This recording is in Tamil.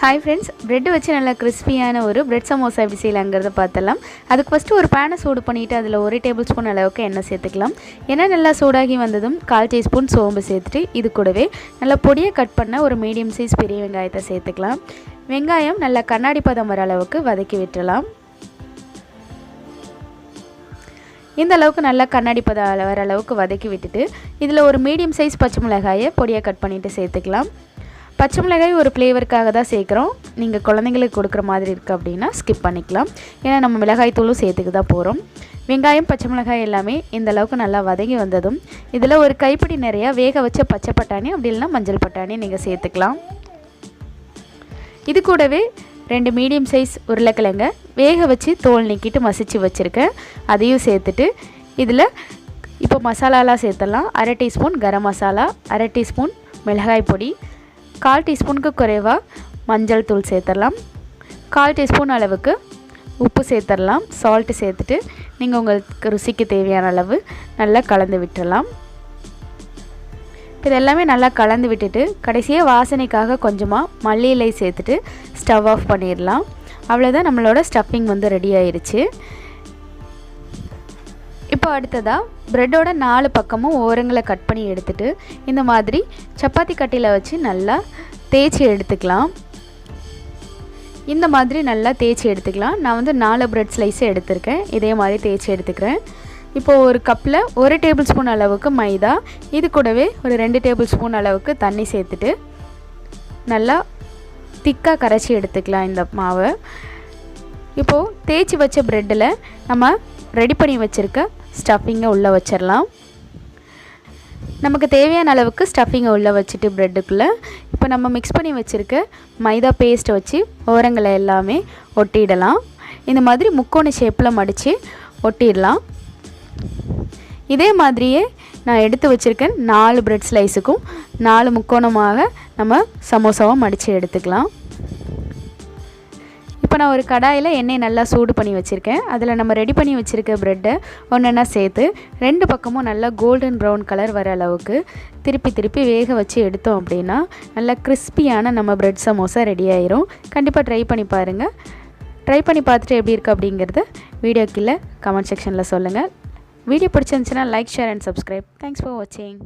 ஹாய் ஃப்ரெண்ட்ஸ், பிரெட் வச்சு நல்லா கிறிஸ்பியான ஒரு பிரெட் சமோசா எப்படி செய்யலாங்கிறத பார்த்தலாம். அதுக்கு ஃபஸ்ட்டு ஒரு பேனை சூடு பண்ணிவிட்டு அதில் 1 டேபிள் ஸ்பூன் அளவுக்கு எண்ணெய் சேர்த்துக்கலாம். எண்ணெய் நல்லா சூடாகி வந்ததும் 1/4 டீஸ்பூன் சோம்பு சேர்த்துட்டு இது கூடவே நல்லா பொடியை கட் பண்ண ஒரு மீடியம் சைஸ் பெரிய வெங்காயத்தை சேர்த்துக்கலாம். வெங்காயம் நல்லா கண்ணாடி பதம் வர அளவுக்கு வதக்கி விட்டுறலாம். இந்த அளவுக்கு நல்லா கண்ணாடி பதம் வர அளவுக்கு வதக்கி விட்டுட்டு இதில் ஒரு மீடியம் சைஸ் பச்சை மிளகாயை பொடியை கட் பண்ணிவிட்டு சேர்த்துக்கலாம். பச்சை மிளகாய் ஒரு ஃப்ளேவருக்காக தான் சேர்க்குறோம். நீங்கள் குழந்தைங்களுக்கு கொடுக்குற மாதிரி இருக்குது அப்படின்னா ஸ்கிப் பண்ணிக்கலாம். ஏன்னா நம்ம மிளகாய் தூளும் சேர்த்துக்கு தான் போகிறோம். வெங்காயம் பச்சை மிளகாய் எல்லாமே இந்த அளவுக்கு நல்லா வதங்கி வந்ததும் இதில் ஒரு கைப்பிடி நிறையா வேக வச்ச பச்சை பட்டாணி அப்படி இல்லைனா மஞ்சள் பட்டாணி நீங்கள் சேர்த்துக்கலாம். இது கூடவே 2 மீடியம் சைஸ் உருளைக்கிழங்க வேக வச்சு தோல் நீக்கிட்டு மசிச்சு வச்சுருக்கேன். அதையும் சேர்த்துட்டு இதில் இப்போ மசாலாலாம் சேர்த்துடலாம். 1/2 டீஸ்பூன் கரம் மசாலா, 1/2 டீஸ்பூன் மிளகாய் பொடி, 1/4 டீஸ்பூனுக்கு குறைவாக மஞ்சள் தூள் சேர்த்துடலாம். 1/4 டீஸ்பூன் அளவுக்கு உப்பு சேர்த்துடலாம். சால்ட்டு சேர்த்துட்டு நீங்கள் உங்களுக்கு ருசிக்கு தேவையான அளவு நல்லா கலந்து விட்டுடலாம். இது எல்லாமே நல்லா கலந்து விட்டுட்டு கடைசியாக வாசனைக்காக கொஞ்சமாக மல்லி இலை சேர்த்துட்டு ஸ்டவ் ஆஃப் பண்ணிடலாம். அவ்வளோதான், நம்மளோட ஸ்டஃபிங் வந்து ரெடி ஆயிடுச்சு. இப்போ அடுத்ததாக ப்ரெட்டோட 4 பக்கமும் ஓரங்களை கட் பண்ணி எடுத்துகிட்டு இந்த மாதிரி சப்பாத்தி கட்டியில் வச்சு நல்லா தேய்ச்சி எடுத்துக்கலாம். இந்த மாதிரி நல்லா தேய்ச்சி எடுத்துக்கலாம். நான் வந்து 4 ப்ரெட் ஸ்லைஸை எடுத்திருக்கேன். இதே மாதிரி தேய்ச்சி எடுத்துக்கிறேன். இப்போது ஒரு கப்பில் 1 டேபிள் ஸ்பூன் அளவுக்கு மைதா, இது கூடவே ஒரு 2 டேபிள் ஸ்பூன் அளவுக்கு தண்ணி சேர்த்துட்டு நல்லா திக்காக கரைச்சி எடுத்துக்கலாம் இந்த மாவை. இப்போது தேய்ச்சி வச்ச ப்ரெட்டில் நம்ம ரெடி பண்ணி வச்சுருக்க ஸ்டஃபிங்கை உள்ளே வச்சிடலாம். நமக்கு தேவையான அளவுக்கு ஸ்டஃபிங்கை உள்ளே வச்சுட்டு ப்ரெட்டுக்குள்ளே இப்போ நம்ம மிக்ஸ் பண்ணி வச்சுருக்க மைதா பேஸ்ட்டை வச்சு ஓரங்களை எல்லாமே ஒட்டிடலாம். இந்த மாதிரி முக்கோண ஷேப்பில் மடித்து ஒட்டிடலாம். இதே மாதிரியே நான் எடுத்து வச்சுருக்கேன் 4 ப்ரெட் ஸ்லைஸுக்கும் 4 முக்கோணமாக நம்ம சமோசாவை மடித்து எடுத்துக்கலாம். இப்போ நான் ஒரு கடாயில் எண்ணெய் நல்லா சூடு பண்ணி வச்சுருக்கேன். அதில் நம்ம ரெடி பண்ணி வச்சுருக்க ப்ரெட்டை ஒன்றா சேர்த்து 2 பக்கமும் நல்லா கோல்டன் ப்ரௌன் கலர் வர அளவுக்கு திருப்பி வேக வச்சு எடுத்தோம் அப்படின்னா நல்லா கிறிஸ்பியான நம்ம ப்ரெட் சமோசா ரெடி ஆயிரும். கண்டிப்பாக ட்ரை பண்ணி பாருங்கள். ட்ரை பண்ணி பார்த்துட்டு எப்படி இருக்குது அப்படிங்கிறத வீடியோ கீழே கமெண்ட் செக்ஷனில் சொல்லுங்கள். வீடியோ பிடிச்சிருந்துச்சுன்னா like, share and subscribe. Thanks for வாட்சிங்.